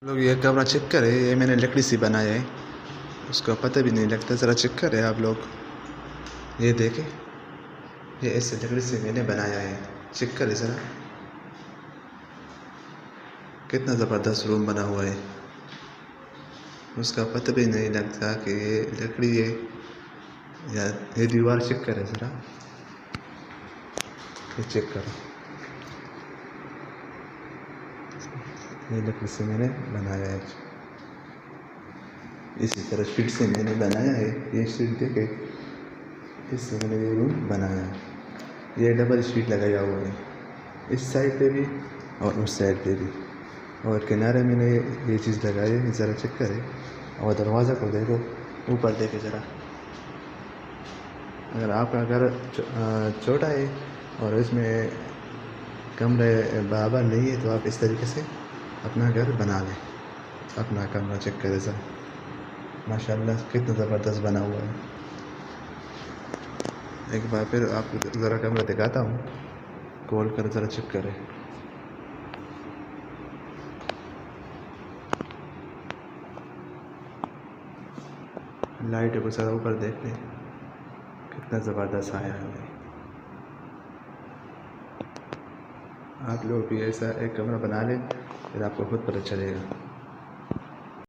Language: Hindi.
लोग ये कमरा चेक करें, ये मैंने लकड़ी से बनाया है, उसका पता भी नहीं लगता। ज़रा चेक करें आप लोग, ये देखें, ये ऐसे लकड़ी से मैंने बनाया है। चेक करें ज़रा, कितना ज़बरदस्त रूम बना हुआ है। उसका पता भी नहीं लगता कि ये लकड़ी है या ये दीवार। चेक करें ज़रा, ये चेक करो, ये लकड़ी से मैंने बनाया है। इसी तरह शीट से मैंने बनाया है। ये शीट देखे, इससे मैंने ये रूम बनाया है। ये डबल शीट लगाया हुआ है, इस साइड पे भी और उस साइड पे भी, और किनारे मैंने ये चीज़ लगाई है। ज़रा चेक करें, और दरवाज़ा को देखो, ऊपर देखे ज़रा। अगर आपका घर छोटा है और इसमें कमरे बराबर नहीं है, तो आप इस तरीके से अपना घर बना लें। अपना कमरा चेक करें ज़रा, माशाल्लाह कितना ज़बरदस्त बना हुआ है। एक बार फिर आपको ज़रा कमरा दिखाता हूँ, खोल कर ज़रा चेक करें। लाइट को ज़रा ऊपर देख लें, कितना ज़बरदस्त आया है। आप लोग भी ऐसा एक कमरा बना लें, फिर आपको खुद पता चलेगा।